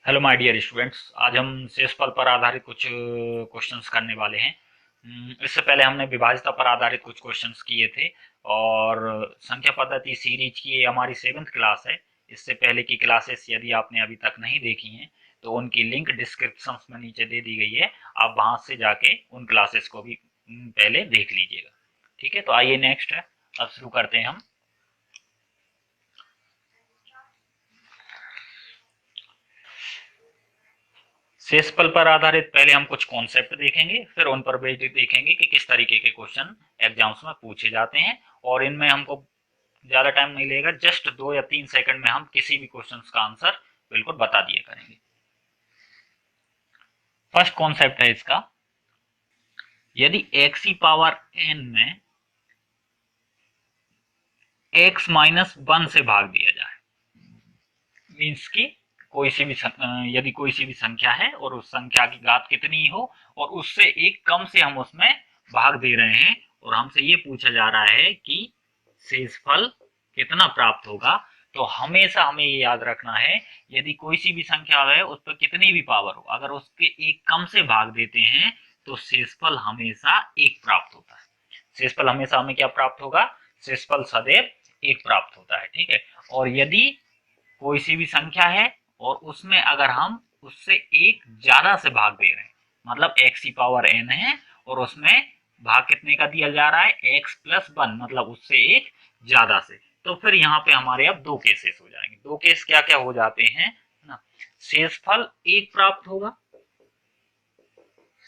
Hello my dear students. आज हम शेषफल पर आधारित कुछ क्वेश्चंस करने वाले हैं। इससे पहले हमने विभाज्यता पर आधारित कुछ क्वेश्चंस किए थे और संख्या पद्धति सीरीज की ये हमारी 7th क्लास है। इससे पहले की क्लासेस यदि आपने अभी तक नहीं देखी हैं तो उनकी लिंक डिस्क्रिप्शन में नीचे दे दी गई है। आप वहां से जाके उन क्लासेस को भी पहले देख लीजिएगा। ठीक है, तो आइए नेक्स्ट है, अब शुरू करते हैं हम। शेषफल पर आधारित पहले हम कुछ कॉन्सेप्ट देखेंगे, फिर उन पर बेस्ड देखेंगे कि किस तरीके के क्वेश्चन एग्जाम्स में पूछे जाते हैं। और इनमें हमको ज्यादा टाइम नहीं लगेगा, जस्ट 2 या 3 सेकंड में हम किसी भी क्वेश्चन का आंसर बिल्कुल बता दिए करेंगे। फर्स्ट कॉन्सेप्ट है इसका, यदि एक्स की पावर एन में एक्स माइनस 1 से भाग दिया जाए, मीन्स की कोई सी भी यदि कोई सी भी संख्या है और उस संख्या की घात कितनी हो और उससे एक कम से हम उसमें भाग दे रहे हैं और हमसे ये पूछा जा रहा है कि शेषफल कितना प्राप्त होगा, तो हमेशा हमें ये याद रखना है, यदि कोई सी भी संख्या है उस पर कितनी भी पावर हो, अगर उसके एक कम से भाग देते हैं तो शेषफल हमेशा एक प्राप्त होता है। शेषफल हमेशा हमें क्या प्राप्त होगा? शेषफल सदैव एक प्राप्त होता है। ठीक है, और यदि कोई सी भी संख्या है और उसमें अगर हम उससे एक ज्यादा से भाग दे रहे हैं, मतलब एक्स की पावर एन है और उसमें भाग कितने का दिया जा रहा है? एक्स प्लस 1, मतलब उससे एक ज्यादा से, तो फिर यहाँ पे हमारे अब दो केसेस हो जाएंगे। दो केस क्या क्या हो जाते हैं ना, शेषफल एक प्राप्त होगा,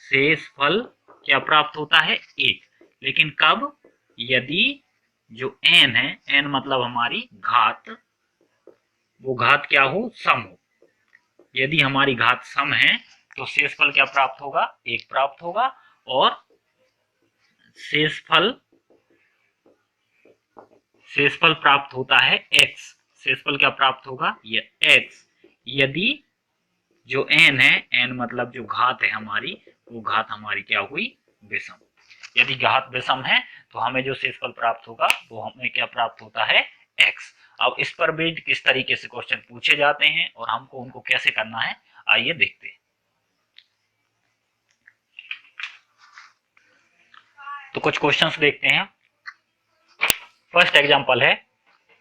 शेषफल क्या प्राप्त होता है? एक। लेकिन कब? यदि जो एन है, एन मतलब हमारी घात, वो घात क्या हो? सम हो। यदि हमारी घात सम है तो शेषफल क्या प्राप्त होगा? एक प्राप्त होगा। और शेषफल शेषफल प्राप्त होता है एक्स। शेषफल क्या प्राप्त होगा? ये एक्स। यदि जो एन है, एन मतलब जो घात है हमारी, वो घात हमारी क्या हुई? विषम। यदि घात विषम है तो हमें जो शेषफल प्राप्त होगा वो हमें क्या प्राप्त होता है? एक्स। अब इस पर बेस्ड किस तरीके से क्वेश्चन पूछे जाते हैं और हमको उनको कैसे करना है, आइए देखते हैं। तो कुछ क्वेश्चंस देखते हैं। फर्स्ट एग्जांपल है,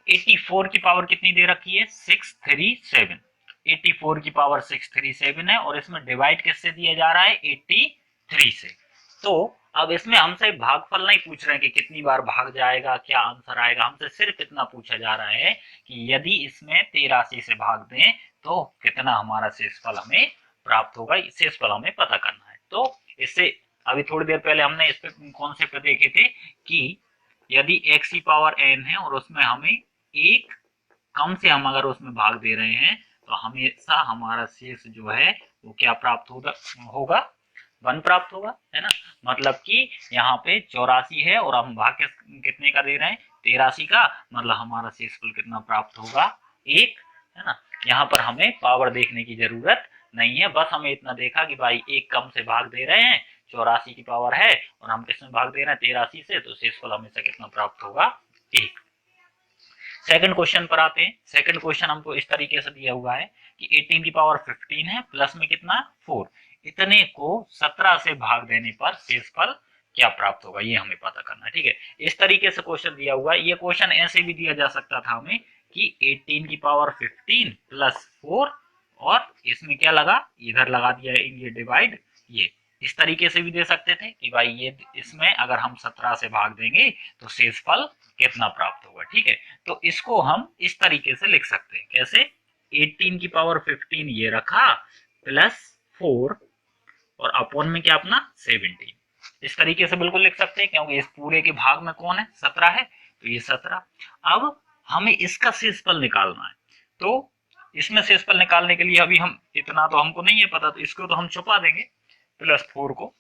84 की पावर कितनी दे रखी है? 637। 84 की पावर 637 है और इसमें डिवाइड किससे दिया जा रहा है? 83 से। तो अब इसमें हमसे भागफल नहीं पूछ रहे हैं कि कितनी बार भाग जाएगा, क्या आंसर आएगा, हमसे सिर्फ इतना पूछा जा रहा है कि यदि इसमें 83 से भाग दें तो कितना हमारा शेषफल हमें प्राप्त होगा। शेषफल हमें पता करना है। तो इससे अभी थोड़ी देर पहले हमने इस पे कॉन्सेप्ट देखे थे कि यदि x की पावर n है और उसमें हमें एक कम से हम अगर उसमें भाग दे रहे हैं तो हमेशा हमारा शेष जो है वो क्या प्राप्त होगा? 1 प्राप्त होगा, है ना। मतलब कि यहाँ पे 84 है और हम भाग कितने का दे रहे हैं? 83 का, मतलब हमारा शेषफल कितना प्राप्त होगा? 1, है ना। यहाँ पर हमें पावर देखने की जरूरत नहीं है, बस हमें इतना देखा कि भाई एक कम से भाग दे रहे हैं, 84 की पावर है और हम किसमें भाग दे रहे हैं? 83 से, तो शेषफल हमेशा कितना प्राप्त होगा? 1। सेकंड क्वेश्चन पर आते हैं। सेकंड क्वेश्चन हमको इस तरीके से दिया हुआ है कि 18 की पावर 15 है, प्लस में कितना? 4। इतने को 17 से भाग देने पर शेषफल क्या प्राप्त होगा, ये हमें पता करना है। ठीक है, इस तरीके से क्वेश्चन दिया हुआ है। ये क्वेश्चन ऐसे भी दिया जा सकता था हमें कि 18 की पावर 15 प्लस 4 और इसमें क्या लगा? इधर लगा दिया ये डिवाइड। ये इस तरीके से भी दे सकते थे कि भाई ये इसमें अगर हम 17 से भाग देंगे तो शेषफल कितना प्राप्त होगा। ठीक है, तो इसको हम इस तरीके से लिख सकते हैं। कैसे? 18 की पावर 15 ये रखा, प्लस 4 और अपॉन में क्या अपना 17। इस तरीके से बिल्कुल लिख सकते हैं क्योंकि इस पूरे के भाग में कौन है? 17 है, तो ये 17। अब हमें इसका शेषफल निकालना है, तो इसमें शेषफल निकालने के लिए अभी हम इतना तो हमको नहीं है पता, तो इसको तो हम छुपा देंगे, प्लस 4 को।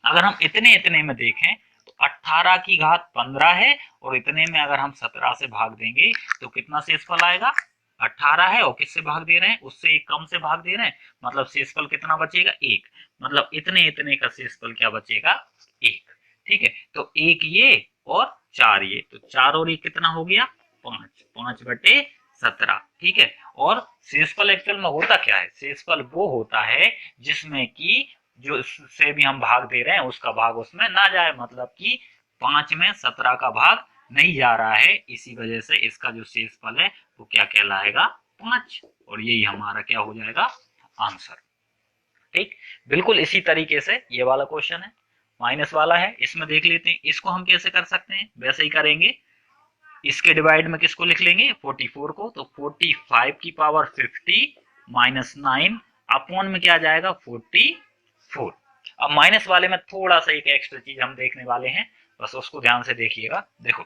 अगर हम इतने इतने में देखें तो 18 की घात 15 है और इतने में अगर हम 17 से भाग देंगे तो कितना शेषफल आएगा? 18 है और किससे भाग दे रहे हैं? उससे एक कम से भाग दे रहे हैं, मतलब शेषफल कितना बचेगा? 1। मतलब इतने इतने का शेषफल क्या बचेगा? 1। ठीक है, तो 1 ये और 4 ये, तो 4 और 1 कितना हो गया? 5। 5/7 17, ठीक है। और शेषफल एक्चुअल में होता क्या है, शेषफल वो होता है जिसमें कि जो से भी हम भाग दे रहे हैं उसका भाग उसमें ना जाए, मतलब कि 5 में 17 का भाग नहीं जा रहा है, इसी वजह से इसका जो शेषफल है वो क्या कहलाएगा, 5, और यही हमारा क्या हो जाएगा, आंसर। ठीक, बिल्कुल इसी तरीके से ये वाला क्वेश्चन है, माइनस वाला है, इसमें देख लेते हैं इसको हम कैसे कर सकते हैं, वैसे ही करेंगे। इसके डिवाइड में किसको लिख लेंगे, 44 को, तो 45 की पावर 50 माइनस 9 अपॉन में क्या जाएगा, 44। अब माइनस वाले में थोड़ा सा एक एक्स्ट्रा चीज हम देखने वाले हैं, बस उसको ध्यान से देखिएगा। देखो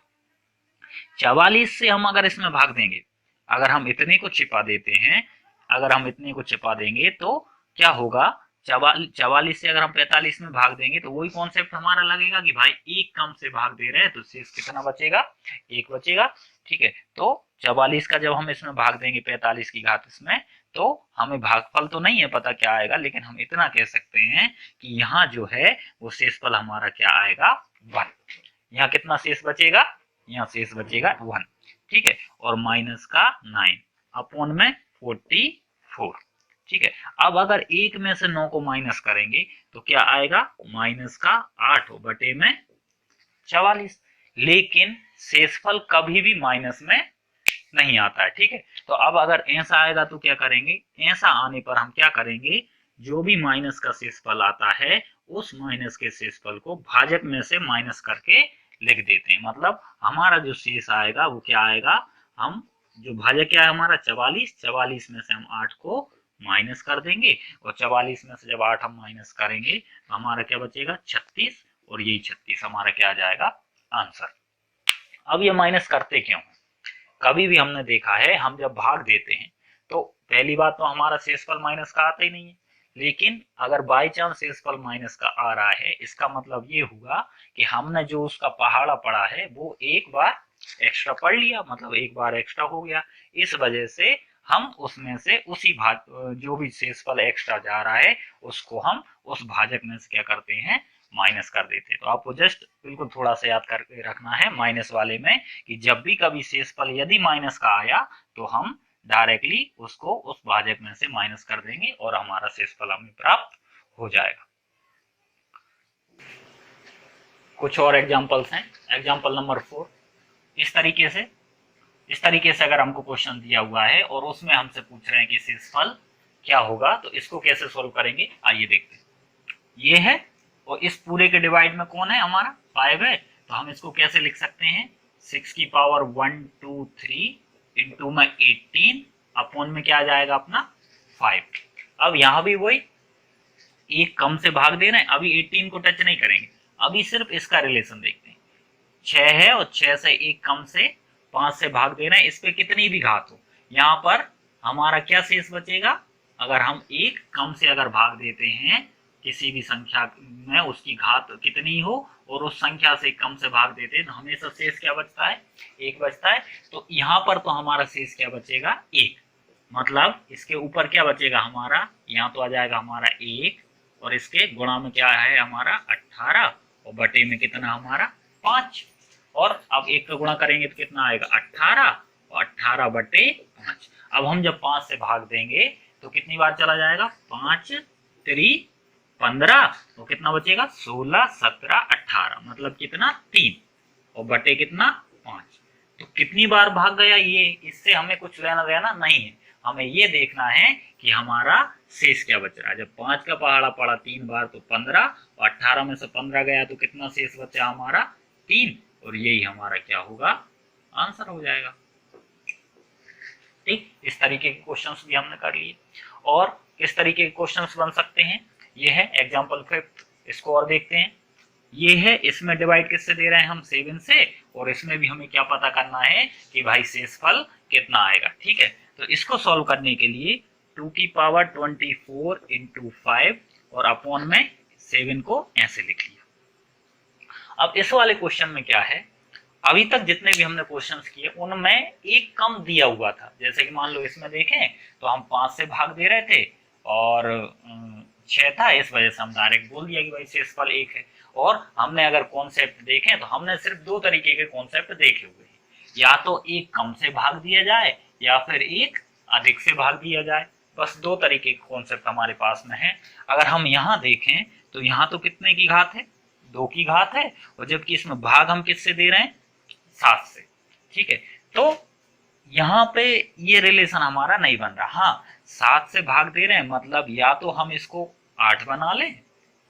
44 से हम अगर इसमें भाग देंगे, अगर हम इतने को छिपा देते हैं, अगर हम इतने को छिपा देंगे तो क्या होगा, 44 से अगर हम 45 में भाग देंगे तो वही कॉन्सेप्ट हमारा लगेगा कि भाई एक कम से भाग दे रहे हैं तो शेष कितना बचेगा, एक बचेगा, ठीक है। तो 44 का जब हम इसमें भाग देंगे 45 की घात इसमें, तो हमें भागफल तो नहीं है पता क्या आएगा, लेकिन हम इतना कह सकते हैं कि यहाँ जो है वो शेषफल हमारा क्या आएगा, 1। यहाँ कितना शेष बचेगा, यहाँ शेष बचेगा 1, ठीक है। और माइनस का 9 अपॉन में 44, ठीक है। अब अगर एक में से 9 को माइनस करेंगे तो क्या आएगा, माइनस का 8 बटे में 44, लेकिन शेषफल कभी भी माइनस में नहीं आता है, ठीक है। तो अब अगर ऐसा आएगा तो क्या करेंगे, ऐसा आने पर हम क्या करेंगे, जो भी माइनस का शेषफल आता है उस माइनस के शेषफल को भाजक में से माइनस करके लिख देते हैं, मतलब हमारा जो शेष आएगा वो क्या आएगा, हम जो भाजक क्या है हमारा 44 में से हम 8 को माइनस कर देंगे, और 44 में से जब 8 हम माइनस करेंगे तो हमारा क्या बचेगा, 36, और यही 36 हमारा क्या आ जाएगा, आंसर। अब ये माइनस करते क्यों, कभी भी हमने देखा है हम जब भाग देते हैं तो पहली बात तो हमारा शेषफल माइनस का आता ही नहीं है, लेकिन अगर बाई चांस शेषफल माइनस का आ रहा है इसका मतलब ये हुआ कि हमने जो उसका पहाड़ा पढ़ा है वो एक बार एक्स्ट्रा पढ़ लिया, मतलब एक बार एक्स्ट्रा हो गया, इस वजह से हम उसमें से उसी भाग जो भी शेषफल एक्स्ट्रा जा रहा है उसको हम उस भाजक में से क्या करते हैं, माइनस कर देते हैं। तो आपको जस्ट बिल्कुल थोड़ा सा याद करके रखना है माइनस वाले में कि जब भी कभी शेषफल यदि माइनस का आया तो हम डायरेक्टली उसको उस भाजक में से माइनस कर देंगे और हमारा शेषफल हमें प्राप्त हो जाएगा। कुछ और एग्जांपल्स हैं, एग्जांपल नंबर 4, इस तरीके से अगर हमको क्वेश्चन दिया हुआ है और उसमें हमसे पूछ रहे हैं कि शेषफल क्या होगा, तो इसको कैसे सॉल्व करेंगे, आइए देखते हैं। ये है और इस पूरे के डिवाइड में कौन है हमारा, 5 है, तो हम इसको कैसे लिख सकते हैं, 6 की पावर 1 2 3 इंटू में 18 अपॉन में क्या आ जाएगा अपना 5। अब यहां भी वही एक कम से भाग दे रहे हैं, अभी 18 को टच नहीं करेंगे, अभी सिर्फ इसका रिलेशन देखते हैं। 6 है और 6 से एक कम से 5 से भाग दे रहे हैं, इस पे कितनी भी घात हो, यहाँ पर हमारा क्या शेष बचेगा, अगर हम एक कम से अगर भाग देते हैं किसी भी संख्या में उसकी घात कितनी हो और उस संख्या से कम से भाग देते हैं तो हमेशा शेष क्या बचता है, एक बचता है। तो यहाँ पर तो हमारा शेष क्या बचेगा, एक, मतलब इसके ऊपर क्या बचेगा हमारा, यहाँ तो आ जाएगा हमारा 1 और इसके गुणा में क्या है हमारा 18 और बटे में कितना हमारा 5, और अब 1 का गुणा करेंगे तो कितना आएगा 18 और 18 बटे 5। अब हम जब 5 से भाग देंगे तो कितनी बार चला जाएगा, 5 3 15, तो कितना बचेगा 16 17 18, मतलब कितना 3 और बटे कितना 5। तो कितनी बार भाग गया ये, इससे हमें कुछ लेना देना नहीं है, हमें ये देखना है कि हमारा शेष क्या बच रहा है। जब 5 का पहाड़ा पड़ा 3 बार तो 15 और 18 में से 15 गया तो कितना शेष बचा हमारा 3, और यही हमारा क्या होगा, आंसर हो जाएगा। ठीक, इस तरीके के क्वेश्चंस भी हमने कर लिए। और किस तरीके के क्वेश्चंस बन सकते हैं, ये है एग्जांपल 5, इसको और देखते हैं। ये है, इसमें डिवाइड किससे दे रहे हैं हम 7 से, और इसमें भी हमें क्या पता करना है कि भाई शेषफल कितना आएगा, ठीक है। तो इसको सॉल्व करने के लिए 2 की पावर 24 इंटू 5 और अपॉन में 7 को ऐसे लिख लिया। अब इस वाले क्वेश्चन में क्या है, अभी तक जितने भी हमने क्वेश्चंस किए उनमें एक कम दिया हुआ था, जैसे कि मान लो इसमें देखें तो हम 5 से भाग दे रहे थे और 6 था, इस वजह से हम डायरेक्ट बोल दिया कि भाई शेषफल 1 है। और हमने अगर कॉन्सेप्ट देखें तो हमने सिर्फ 2 तरीके के कॉन्सेप्ट देखे हुए हैं, या तो एक कम से भाग दिया जाए या फिर एक अधिक से भाग दिया जाए। बस दो तरीके के कॉन्सेप्ट हमारे पास में है। अगर हम यहाँ देखें तो यहाँ तो कितने की घात है, 2 की घात है, और जबकि इसमें भाग हम किससे दे रहे हैं, 7 से। ठीक है, तो यहाँ पे ये रिलेशन हमारा नहीं बन रहा। हाँ, 7 से भाग दे रहे हैं मतलब या तो हम इसको 8 बना लें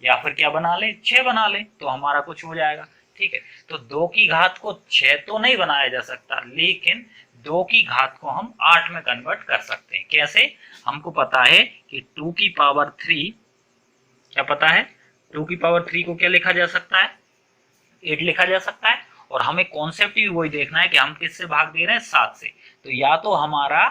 या फिर क्या बना लें, 6 बना लें, तो हमारा कुछ हो जाएगा। ठीक है, तो 2 की घात को 6 तो नहीं बनाया जा सकता, लेकिन 2 की घात को हम 8 में कन्वर्ट कर सकते हैं। कैसे, हमको पता है कि 2 की पावर 3, क्या पता है, 2 की पावर 3 को क्या लिखा जा सकता है, 8 लिखा जा सकता है। और हमें कॉन्सेप्ट भी वही देखना है कि हम किससे भाग दे रहे हैं, 7 से। तो या तो हमारा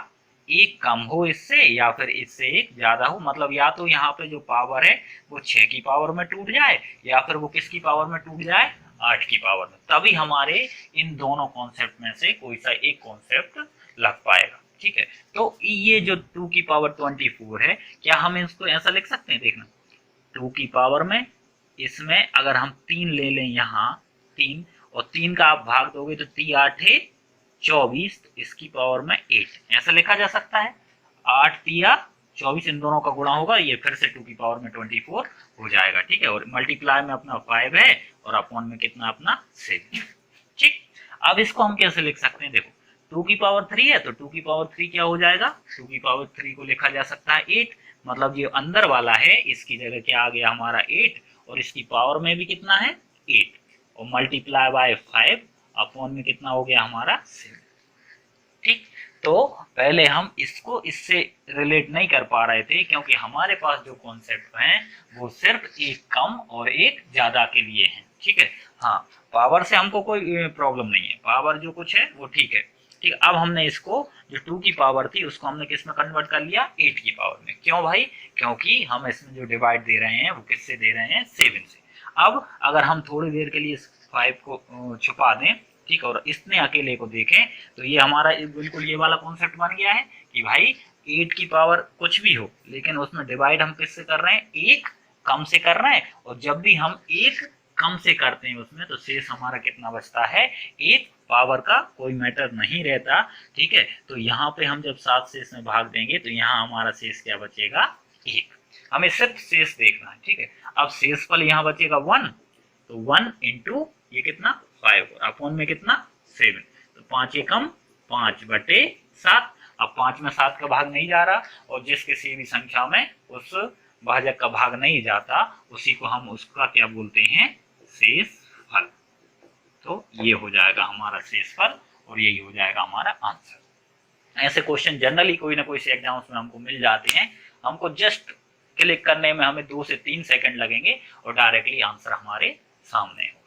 एक कम हो इससे या फिर इससे एक ज्यादा हो, मतलब या तो यहाँ पे जो पावर है वो 6 की पावर में टूट जाए या फिर वो किसकी पावर में टूट जाए, 8 की पावर में। तभी हमारे इन दोनों कॉन्सेप्ट में से कोई सा एक कॉन्सेप्ट लग पाएगा। ठीक है, तो ये जो 2 की पावर 24 है, क्या हम इसको ऐसा लिख सकते हैं, देखना 2 की पावर में इसमें अगर हम 3 ले लें, यहाँ 3 और 3 का आप भाग दोगे तो 3 8 है 24, तो इसकी पावर में 8, ऐसा लिखा जा सकता है। 8 तिया 24, इन दोनों का गुणा होगा, ये फिर से 2 की पावर में 24 हो जाएगा। ठीक है, और मल्टीप्लाई में अपना 5 है और अपॉन में कितना अपना 7। ठीक, अब इसको हम कैसे लिख सकते हैं, देखो 2 की पावर 3 है तो 2 की पावर 3 क्या हो जाएगा, 2 की पावर 3 को लिखा जा सकता है 8, मतलब ये अंदर वाला है इसकी जगह क्या आ गया हमारा 8, और इसकी पावर में भी कितना है 8, और मल्टीप्लाई बाय 5 अपॉन में कितना हो गया हमारा 7। ठीक, तो पहले हम इसको इससे रिलेट नहीं कर पा रहे थे क्योंकि हमारे पास जो कॉन्सेप्ट हैं वो सिर्फ एक कम और एक ज्यादा के लिए हैं। ठीक है, हाँ, पावर से हमको कोई प्रॉब्लम नहीं है, पावर जो कुछ है वो ठीक है। ठीक, अब हमने इसको जो 2 की पावर थी उसको हमने किस में कन्वर्ट कर लिया, 8 की पावर में। क्यों भाई, क्योंकि हम इसमें जो डिवाइड दे रहे हैं वो किससे दे रहे हैं, 7 से। अब अगर हम थोड़ी देर के लिए 5 को छुपा दें, ठीक, और इसने अकेले को देखें, तो ये हमारा बिल्कुल ये वाला कॉन्सेप्ट बन गया है कि भाई 8 की पावर कुछ भी हो, लेकिन उसमें डिवाइड हम किससे कर रहे हैं, एक कम से कर रहे हैं, और जब भी हम एक कम से करते हैं उसमें तो शेष हमारा कितना बचता है, एक, पावर का कोई मैटर नहीं रहता। ठीक है, तो यहाँ पे हम जब 7 से इसमें भाग देंगे तो यहाँ हमारा शेष क्या बचेगा, 1। हमें सिर्फ शेष देखना है। ठीक है, अब शेषफल यहाँ बचेगा 1, तो 1 इंटू ये कितना 5, अपॉन में कितना 7, तो 5 एकम 5/7। अब 5 में 7 का भाग नहीं जा रहा, और जिस किसी भी संख्या में उस भाजक का भाग नहीं जाता उसी को हम उसका क्या बोलते हैं, शेषफल। तो ये हो जाएगा हमारा शेषफल और यही हो जाएगा हमारा आंसर। ऐसे क्वेश्चन जनरली कोई ना कोई से एग्जाम्स में हमको मिल जाते हैं, हमको जस्ट क्लिक करने में हमें 2 से 3 सेकंड लगेंगे और डायरेक्टली आंसर हमारे सामने होगा।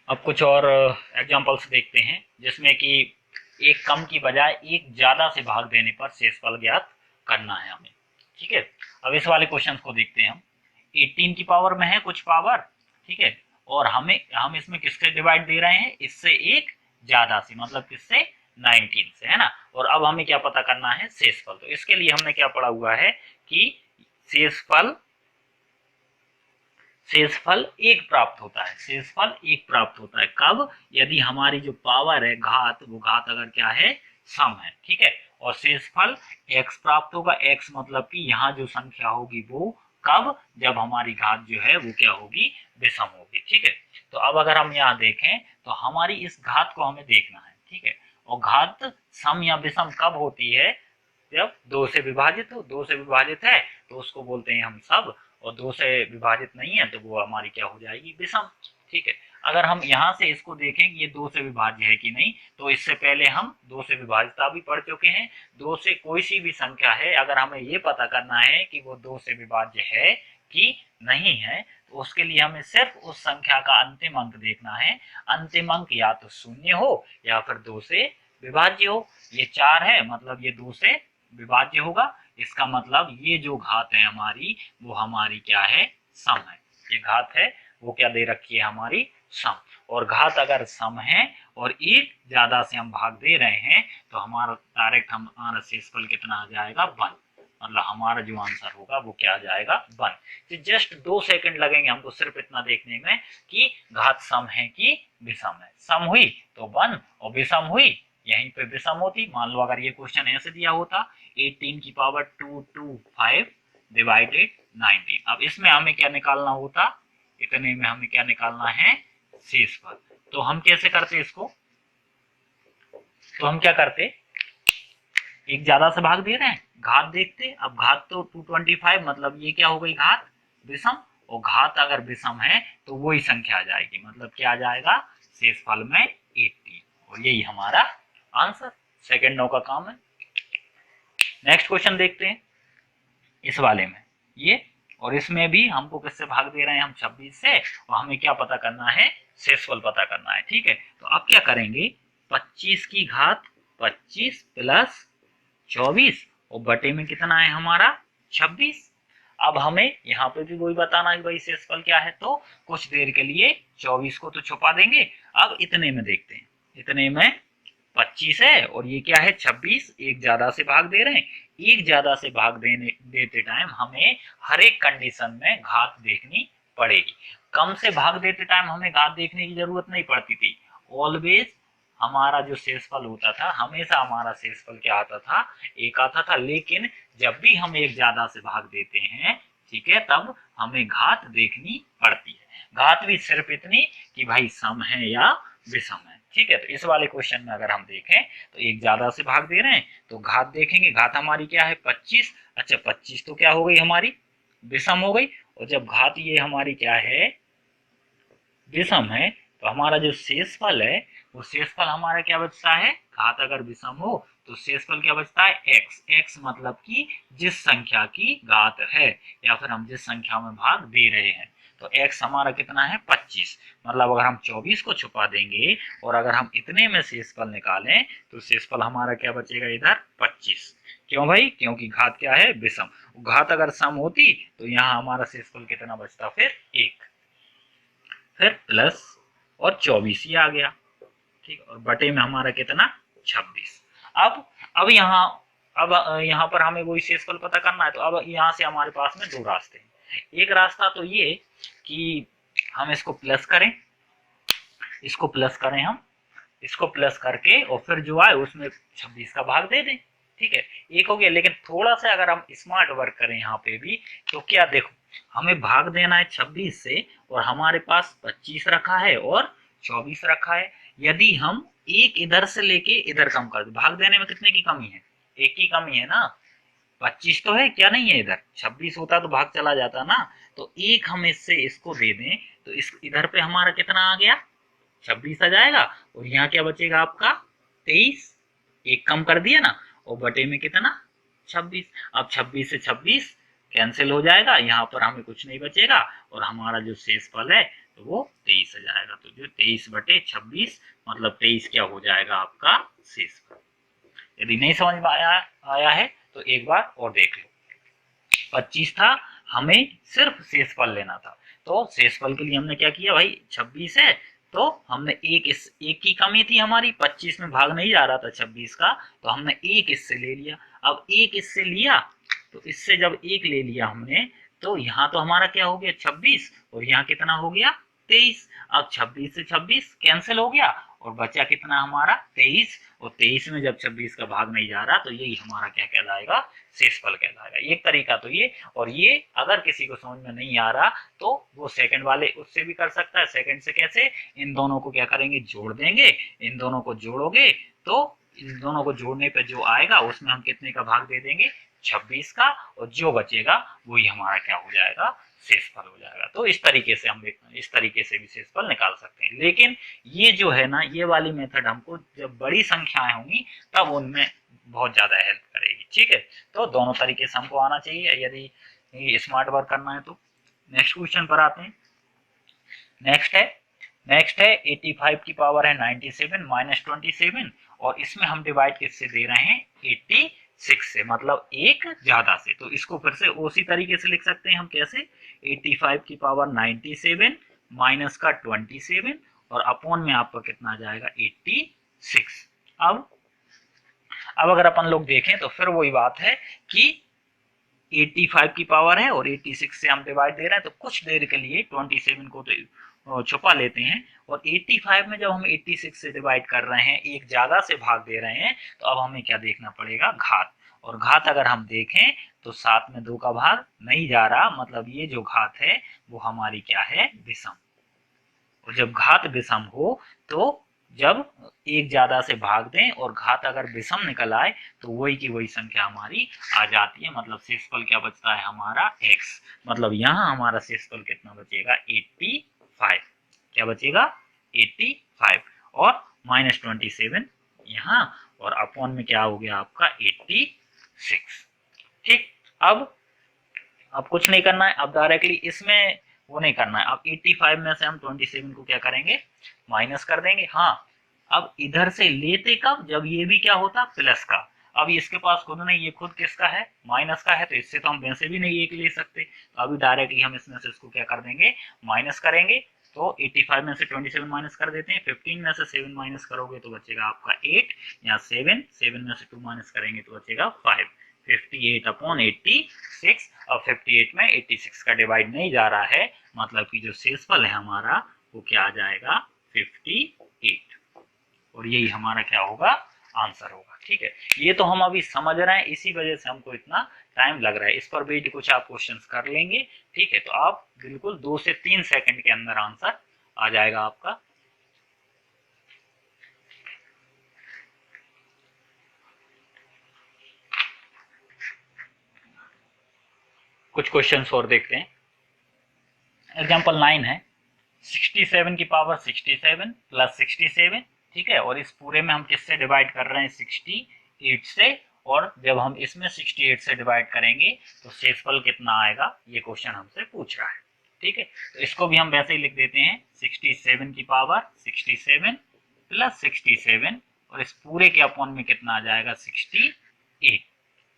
अब कुछ और एग्जांपल्स देखते हैं जिसमें कि एक कम की बजाय एक ज्यादा से भाग देने पर शेषफल ज्ञात करना है हमें। ठीक है, अब इस वाले क्वेश्चन को देखते हैं हम। 18 की पावर में है कुछ पावर, ठीक है, और हम इसमें किससे डिवाइड दे रहे हैं, इससे एक ज्यादा से, मतलब किससे, 19 से, है ना। और अब हमें क्या पता करना है, शेषफल। तो इसके लिए हमने क्या पढ़ा हुआ है कि शेषफल शेषफल एक प्राप्त होता है, शेषफल एक प्राप्त होता है कब, यदि हमारी जो पावर है घात, वो घात अगर क्या है, सम है। ठीक है, और शेषफल x प्राप्त होगा, x मतलब कि यहाँ जो संख्या होगी वो कब, जब हमारी घात जो है वो क्या होगी, विषम होगी। ठीक है, तो अब अगर हम यहाँ देखें तो हमारी इस घात को हमें देखना है। ठीक है, और घात सम या विषम कब होती है, जब 2 से विभाजित हो। 2 से विभाजित है तो उसको बोलते हैं हम सब, और 2 से विभाजित नहीं है तो वो हमारी क्या हो जाएगी, विषम। ठीक है, अगर हम यहाँ से इसको देखें कि ये 2 से विभाज्य है कि नहीं, तो इससे पहले हम 2 से विभाज्यता भी पढ़ चुके हैं। 2 से कोई सी भी संख्या है, अगर हमें ये पता करना है कि वो 2 से विभाज्य है कि नहीं है, तो उसके लिए हमें सिर्फ उस संख्या का अंतिम अंक देखना है। अंतिम अंक या तो 0 हो या फिर 2 से विभाज्य हो। ये 4 है, मतलब ये 2 से विभाज्य होगा, इसका मतलब ये जो घात है हमारी वो हमारी क्या है, सम है। ये घात है वो क्या दे रखी है, हमारी सम। और घात अगर सम है और एक ज्यादा से हम भाग दे रहे हैं तो हमारा डायरेक्ट हमारा शेषफल कितना आ जाएगा, 1। मतलब हमारा जो आंसर होगा वो क्या आ जाएगा 1। तो जस्ट 2 सेकंड लगेंगे हमको सिर्फ इतना देखने में कि घात सम है कि विषम है। सम हुई तो 1 और विषम हुई यहीं पे विषम होती। मान लो अगर ये क्वेश्चन ऐसे दिया होता 18 की पावर 225 डिवाइडेड 19। अब इसमें हमें क्या निकालना होता, इतने में हमें क्या निकालना है शेषफल। तो हम कैसे करते इसको, तो हम क्या करते, एक ज्यादा से भाग दे रहे हैं, घात देखते। अब घात तो 225 मतलब ये क्या हो गई घात विषम, और घात अगर विषम है तो वही संख्या आ जाएगी, मतलब क्या आ जाएगा शेषफल में 80। और यही हमारा आंसर सेकंड नौ का काम है। नेक्स्ट क्वेश्चन देखते हैं इस वाले में ये, और इसमें भी हमको किससे भाग दे रहे हैं हम 26 से, और हमें क्या पता करना है शेषफल पता करना है। ठीक है, तो अब क्या करेंगे 25 की घात 25 प्लस 24 और बटे में कितना है हमारा 26। अब हमें यहाँ पे भी वही बताना है भाई शेषफल क्या है, तो कुछ देर के लिए 24 को तो छुपा देंगे। अब इतने में देखते हैं, इतने में 25 है और ये क्या है 26, एक ज्यादा से भाग दे रहे हैं। एक ज्यादा से भाग देते टाइम हमें हर एक कंडीशन में घात देखनी पड़ेगी। कम से भाग देते टाइम हमें घात देखने की जरूरत नहीं पड़ती थी। ऑलवेज हमारा जो शेषफल होता था, हमेशा हमारा शेषफल क्या आता था एक आता था। लेकिन जब भी हम एक ज्यादा से भाग देते हैं, ठीक है, तब हमें घात देखनी पड़ती है। घात भी सिर्फ इतनी कि भाई सम है या विषम है। ठीक है, तो इस वाले क्वेश्चन में अगर हम देखें तो एक ज्यादा से भाग दे रहे हैं तो घात देखेंगे, घात हमारी क्या है 25। अच्छा 25 तो क्या हो गई हमारी विषम हो गई, और जब घात ये हमारी क्या है विषम है तो हमारा जो शेषफल है वो शेषफल हमारा क्या बचता है, घात अगर विषम हो तो शेषफल क्या बचता है x। x मतलब कि जिस संख्या की घात है या फिर हम जिस संख्या में भाग दे रहे हैं, तो x हमारा कितना है 25। मतलब अगर हम 24 को छुपा देंगे और अगर हम इतने में शेषफल निकालें तो शेषफल हमारा क्या बचेगा इधर 25। क्यों भाई, क्योंकि घात क्या है विषम। घात अगर सम होती तो यहाँ हमारा शेषफल कितना बचता फिर 1, फिर प्लस और 24 ही आ गया। ठीक, और बटे में हमारा कितना 26। अब यहाँ पर हमें वही शेषफल पता करना है। तो अब यहाँ से हमारे पास में दो रास्ते हैं। एक रास्ता तो ये कि हम इसको प्लस करें, इसको प्लस करें, हम इसको प्लस करके और फिर जो आए उसमें 26 का भाग दे दें। ठीक है, एक हो गया। लेकिन थोड़ा सा अगर हम स्मार्ट वर्क करें यहाँ पे भी, तो क्या देखो हमें भाग देना है 26 से और हमारे पास 25 रखा है और 24 रखा है। यदि हम एक इधर से लेके इधर कम कर दे, भाग देने में कितने की कमी है, एक की कमी है ना। 25 तो है, क्या नहीं है, इधर 26 होता तो भाग चला जाता ना। तो एक हम इससे इसको दे दें तो इस इधर पे हमारा कितना आ गया 26 आ जाएगा, और यहाँ क्या बचेगा आपका 23। एक कम कर दिया ना, और बटे में कितना 26। अब 26 से 26 कैंसिल हो जाएगा, यहाँ पर हमें कुछ नहीं बचेगा और हमारा जो शेषफल है तो वो 23 आ जाएगा। तो जो 23 बटे 26 मतलब 23 क्या हो जाएगा आपका शेषफल। यदि नहीं समझ में आया है तो एक बार और देख लो। 25 था, हमें सिर्फ शेषफल लेना था, तो शेषफल के लिए हमने क्या किया भाई 26 है तो हमने एक की कमी थी हमारी, 25 में भाग नहीं जा रहा था 26 का, तो हमने एक इससे ले लिया। अब एक इससे लिया तो इससे जब एक ले लिया हमने तो यहाँ तो हमारा क्या हो गया 26 और यहाँ कितना हो गया 23। अब 26 से 26 कैंसिल हो गया और बचा कितना हमारा 23, और 23 में जब 26 का भाग नहीं जा रहा तो यही हमारा क्या कहलाएगा शेषफल कहलाएगा। एक तरीका तो ये, और ये अगर किसी को समझ में नहीं आ रहा तो वो सेकंड वाले उससे भी कर सकता है। सेकंड से कैसे, इन दोनों को क्या करेंगे जोड़ देंगे, इन दोनों को जोड़ोगे तो इन दोनों को जोड़ने पे जो आएगा उसमें हम कितने का भाग दे देंगे 26 का, और जो बचेगा वही हमारा क्या हो जाएगा शेषफल हो जाएगा। तो इस तरीके से हम इस तरीके से भी शेषफल निकाल सकते हैं। लेकिन ये जो है ना, ये वाली मेथड हमको जब बड़ी संख्याएं होंगी तब उनमें बहुत ज्यादा हेल्प करेगी। ठीक है, तो दोनों तरीके से हमको आना चाहिए यदि स्मार्ट वर्क करना है तो। नेक्स्ट क्वेश्चन पर आते हैं। नेक्स्ट है 85 की पावर है 97 माइनस 27, और इसमें हम डिवाइड किससे दे रहे हैं 86 से, मतलब एक ज्यादा से। तो इसको फिर से उसी तरीके से लिख सकते हैं हम, कैसे 85 की पावर 97 माइनस का 27 और अपॉन में आपका कितना आ जाएगा 86। अब अगर अपन लोग देखें तो फिर वही बात है कि 85 की पावर है और 86 से हम डिवाइड दे रहे हैं, तो कुछ देर के लिए 27 को तो छुपा लेते हैं, और 85 में जब हम 86 से डिवाइड कर रहे हैं, एक ज्यादा से भाग दे रहे हैं, तो अब हमें क्या देखना पड़ेगा, घात। और घात अगर हम देखें तो 7 में 2 का भाग नहीं जा रहा, मतलब ये जो घात है वो हमारी क्या है, विषम। और जब घात विषम हो तो जब एक ज्यादा से भाग दें और घात अगर विषम निकल आए तो वही की वही संख्या हमारी आ जाती है, मतलब शेषफल क्या बचता है हमारा, x। मतलब यहाँ हमारा शेषफल कितना बचेगा, 85। क्या बचेगा, 85 और -27 यहाँ, और अपॉन में क्या हो गया आपका 86। ठीक, अब कुछ नहीं करना है, अब डायरेक्टली इसमें वो नहीं करना है। अब 85 में से हम 27 को क्या करेंगे, माइनस कर देंगे। हाँ, अब इधर से लेते कब, जब ये भी क्या होता, प्लस का। अब इसके पास खुद नहीं, ये खुद किसका है, माइनस का है, तो इससे तो हम वैसे भी नहीं एक ले सकते, तो अभी डायरेक्टली हम इसमें से इसको क्या कर देंगे, माइनस करेंगे। तो 85 में से 27 माइनस कर देते हैं, 15 में से 7 माइनस करोगे तो बचेगा आपका 8, यहाँ 7 में से 2 माइनस करेंगे तो बचेगा 5। 58 अपॉन 86। अब 58 में 86 का डिवाइड नहीं जा रहा है, मतलब कि जो शेषफल है हमारा वो क्या आ जाएगा, 58। और यही हमारा क्या होगा, आंसर होगा। ठीक है, ये तो हम अभी समझ रहे हैं, इसी वजह से हमको इतना टाइम लग रहा है। इस पर भी कुछ आप क्वेश्चंस कर लेंगे, ठीक है, तो आप बिल्कुल 2 से 3 सेकंड के अंदर आंसर आ जाएगा आपका। कुछ क्वेश्चंस और देखते हैं। एग्जाम्पल 9 है, 67 की पावर 67 प्लस 67, ठीक है, और इस पूरे में हम किससे डिवाइड कर रहे हैं, 68 से, और जब हम इसमें 68 से डिवाइड करेंगे तो शेषफल कितना आएगा, ये क्वेश्चन हमसे पूछ रहा है। ठीक है, तो इसको भी हम वैसे ही लिख देते हैं, 67 की पावर 67 प्लस 67, और इस पूरे के अपॉन में कितना आ जाएगा, 68।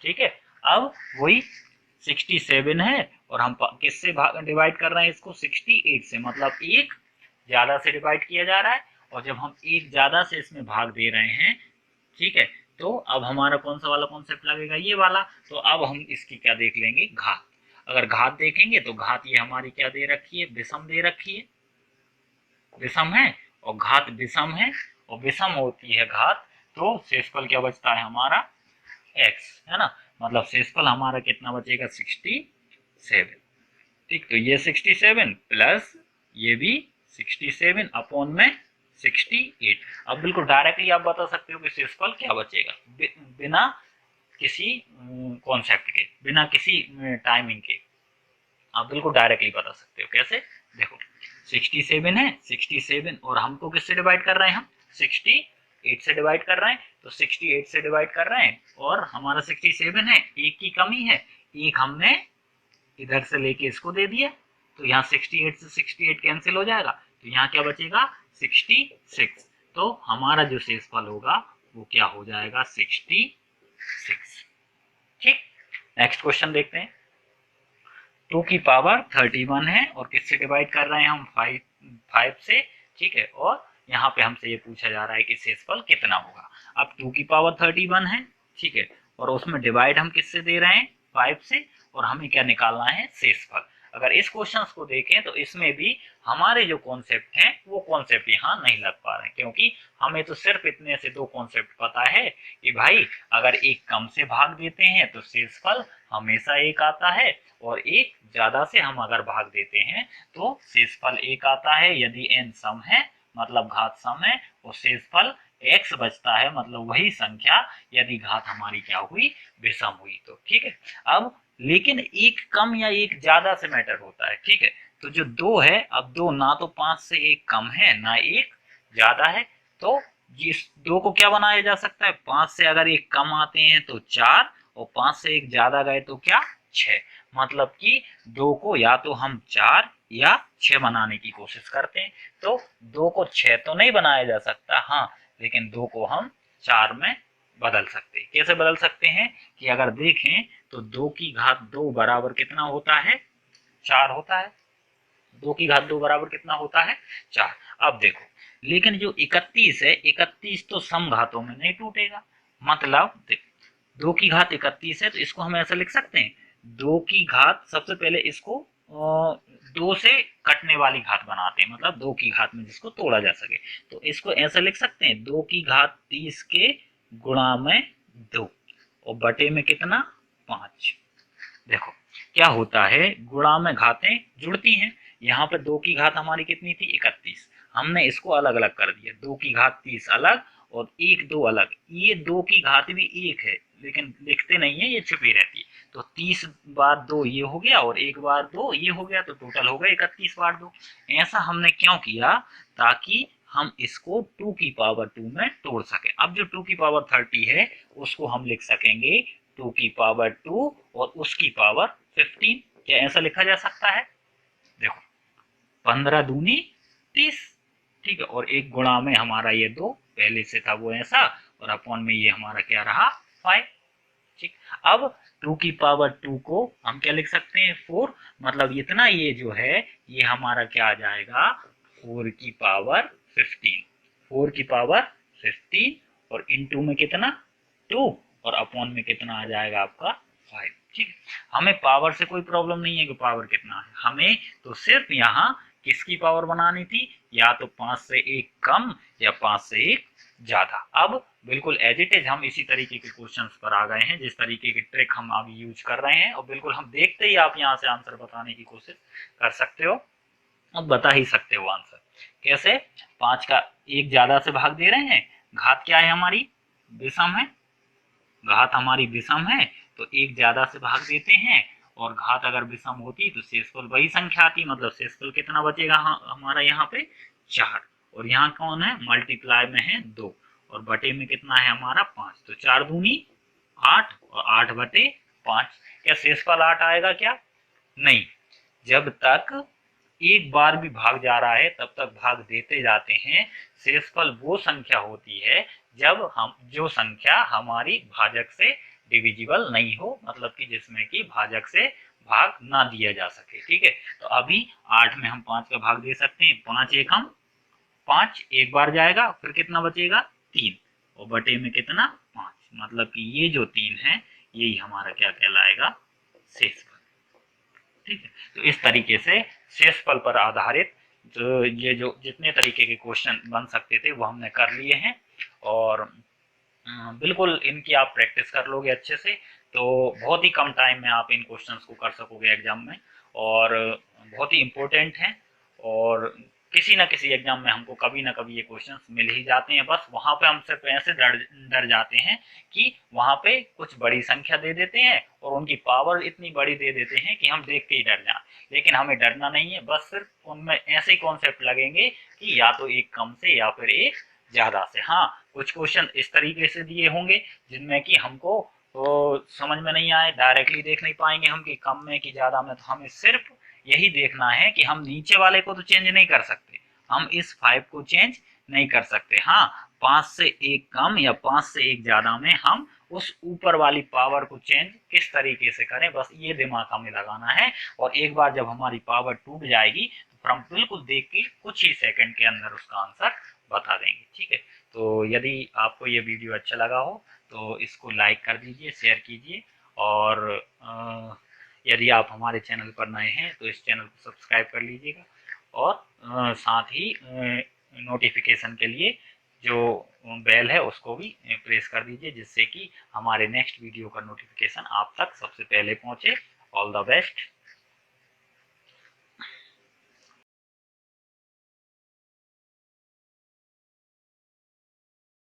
ठीक है, अब वही 67 है और हम किससे डिवाइड कर रहे हैं इसको, 68 से, मतलब एक ज्यादा से डिवाइड किया जा रहा है, और जब हम एक ज्यादा से इसमें भाग दे रहे हैं, ठीक है, तो अब हमारा कौन सा वाला कॉन्सेप्ट लगेगा, ये वाला। तो अब हम इसकी क्या देख लेंगे, घात। अगर घात देखेंगे तो घात ये हमारी क्या दे रखी है, विषम दे रखी है, विषम है, और घात विषम है, और विषम होती है घात, तो शेषफल क्या बचता है हमारा, x, है ना, मतलब शेषफल हमारा कितना बचेगा, 67। ठीक, तो ये 67 प्लस ये भी 67 अपॉन में 68। अब बिल्कुल डायरेक्टली आप बता सकते हो कि शेषफल क्या बचेगा, बिना किसी कॉन्सेप्ट के, बिना किसी टाइमिंग के, आप बिल्कुल डायरेक्टली बता सकते हो। कैसे, देखो 67 है, 67 और हमको किससे डिवाइड कर रहे हैं, हम 68 से डिवाइड कर रहे हैं, तो 68 से डिवाइड कर रहे हैं, और हमारा 67 है, एक की कमी है, एक हमने इधर से लेके इसको दे दिया, तो यहाँ 68 से 68 कैंसिल हो जाएगा, तो यहाँ क्या बचेगा, 66। तो हमारा जो शेषफल होगा वो क्या हो जाएगा, 66। ठीक, नेक्स्ट क्वेश्चन देखते हैं। 2 की पावर 31 है और किससे डिवाइड कर रहे हैं हम, 5 से, ठीक है, और यहाँ पे हमसे ये पूछा जा रहा है कि शेषफल कितना होगा। अब 2 की पावर 31 है, ठीक है, और उसमें डिवाइड हम किससे दे रहे हैं, 5 से, और हमें क्या निकालना है, शेषफल। अगर इस क्वेश्चन को देखें तो इसमें भी हमारे जो कॉन्सेप्ट हैं वो कॉन्सेप्ट यहाँ नहीं लग पा रहे हैं, क्योंकि हमें तो सिर्फ इतने से दो कॉन्सेप्ट पता है कि भाई अगर एक कम से भाग देते हैं तो शेषफल हमेशा एक आता है, और एक ज्यादा से हम अगर भाग देते हैं तो शेषफल एक आता है, यदि n सम है, मतलब घात सम है, और शेषफल x बचता है, मतलब वही संख्या यदि घात हमारी क्या हुई, विषम हुई तो। ठीक है, अब लेकिन एक कम या एक ज्यादा से मैटर होता है, ठीक है, तो जो 2 है, अब 2 ना तो 5 से एक कम है ना एक ज्यादा है, तो इस 2 को क्या बनाया जा सकता है, 5 से अगर एक कम आते हैं तो 4, और 5 से एक ज्यादा गए तो क्या, 6, मतलब कि 2 को या तो हम 4 या 6 बनाने की कोशिश करते हैं, तो 2 को 6 तो नहीं बनाया जा सकता, हाँ, लेकिन 2 को हम 4 में बदल सकते हैं। कैसे बदल सकते हैं कि अगर देखें तो 2 की घात 2 बराबर कितना होता है, 4 होता है, 2 की घात 2 बराबर कितना होता है, 4। अब देखो, लेकिन जो 31 है, 31 तो सम घातों में नहीं टूटेगा, मतलब देखो 2 की घात 31 है, तो इसको हम ऐसे लिख सकते हैं, 2 की घात, सबसे पहले इसको 2 से कटने वाली घात बनाते हैं, मतलब 2 की घात में जिसको तोड़ा जा सके। तो इसको ऐसा लिख सकते हैं 2 की घात 30 के गुणा में 2 और बटे में कितना 5। देखो क्या होता है, गुणा में घातें जुड़ती हैं। यहाँ पे 2 की घात हमारी कितनी थी 31, हमने इसको अलग अलग कर दिया, 2 की घात 30 अलग और 1 2 अलग। ये 2 की घात भी 1 है लेकिन लिखते नहीं है, ये छुपी रहती है। तो 30 बार 2 ये हो गया और 1 बार 2 ये हो गया, तो टोटल हो गया 31 बार 2। ऐसा हमने क्यों किया, ताकि हम इसको 2 की पावर 2 में तोड़ सके। अब जो 2 की पावर 30 है उसको हम लिख सकेंगे 2 की पावर 2 और उसकी पावर 15। क्या ऐसा लिखा जा सकता है? देखो 15 दूनी 30, ठीक है, और एक गुणा में हमारा ये 2 पहले से था वो ऐसा, और अपॉन में ये हमारा क्या रहा 5। ठीक, अब 2 की पावर 2 को हम क्या लिख सकते हैं 4, मतलब इतना ये जो है ये हमारा क्या आ जाएगा 4 की पावर 15। 4 की पावर 15 और इनटू में कितना 2 और अपॉन में कितना आ जाएगा आपका 5। ठीक है, हमें पावर से कोई प्रॉब्लम नहीं है कि पावर कितना है, हमें तो सिर्फ यहाँ किसकी पावर बनानी थी, या तो 5 से 1 कम या 5 से 1 ज्यादा। अब बिल्कुल एज इट इज हम इसी तरीके के क्वेश्चंस पर आ गए हैं, जिस तरीके की ट्रिक हम अभी यूज कर रहे हैं, और बिल्कुल हम देखते ही आप यहाँ से आंसर बताने की कोशिश कर सकते हो, अब बता ही सकते हो आंसर कैसे। 5 का 1 ज्यादा से भाग दे रहे हैं, घात क्या है हमारी विषम है, घात हमारी विषम है तो 1 ज्यादा से भाग देते हैं, और घात अगर विषम होती तो शेषफल वही संख्या आती, मतलब शेषफल कितना बचेगा हमारा यहाँ पे 4, और यहाँ कौन है मल्टीप्लाई में है 2 और बटे में कितना है हमारा 5, तो 4 दूनी 8 और 8 बटे 5। क्या शेषफल 8 आएगा क्या? नहीं, जब तक एक बार भी भाग जा रहा है तब तक भाग देते जाते हैं। शेषफल वो संख्या होती है जब हम जो संख्या हमारी भाजक से डिविजिबल नहीं हो, मतलब कि जिसमें कि भाजक से भाग ना दिया जा सके। ठीक है, तो अभी 8 में हम 5 का भाग दे सकते हैं, 5 एक हम 5 एक बार जाएगा, फिर कितना बचेगा 3 और बटे में कितना 5, मतलब कि ये जो 3 है यही हमारा क्या कहलाएगा शेषफल। ठीक है, तो इस तरीके से शेषफल पर आधारित ये जो जितने तरीके के क्वेश्चन बन सकते थे वो हमने कर लिए हैं, और बिल्कुल इनकी आप प्रैक्टिस कर लोगे अच्छे से तो बहुत ही कम टाइम में आप इन क्वेश्चंस को कर सकोगे एग्जाम में, और बहुत ही इम्पोर्टेंट है। और किसी ना किसी एग्जाम में हमको कभी ना कभी ये क्वेश्चंस मिल ही जाते हैं, बस वहां पे हम सिर्फ ऐसे डर जाते हैं कि वहां पे कुछ बड़ी संख्या दे देते हैं और उनकी पावर इतनी बड़ी दे देते हैं कि हम देख के ही डर जाएं। लेकिन हमें डरना नहीं है, बस सिर्फ उनमें ऐसे कॉन्सेप्ट लगेंगे कि या तो एक कम से या फिर एक ज्यादा से। हाँ, कुछ क्वेश्चन इस तरीके से दिए होंगे जिनमें कि हमको तो समझ में नहीं आए, डायरेक्टली देख नहीं पाएंगे हम कि कम में कि ज्यादा में, तो हमें सिर्फ यही देखना है कि हम नीचे वाले को तो चेंज नहीं कर सकते, हम इस 5 को चेंज नहीं कर सकते। हाँ, 5 से 1 कम या 5 से 1 ज्यादा में हम उस ऊपर वाली पावर को चेंज किस तरीके से करें, बस ये दिमाग हमें लगाना है। और एक बार जब हमारी पावर टूट जाएगी तो हम बिल्कुल देख के कुछ ही सेकंड के अंदर उसका आंसर बता देंगे। ठीक है, तो यदि आपको ये वीडियो अच्छा लगा हो तो इसको लाइक कर दीजिए, शेयर कीजिए, और यदि आप हमारे चैनल पर नए हैं तो इस चैनल को सब्सक्राइब कर लीजिएगा, और साथ ही नोटिफिकेशन के लिए जो बेल है उसको भी प्रेस कर दीजिए, जिससे कि हमारे नेक्स्ट वीडियो का नोटिफिकेशन आप तक सबसे पहले पहुंचे। All the best.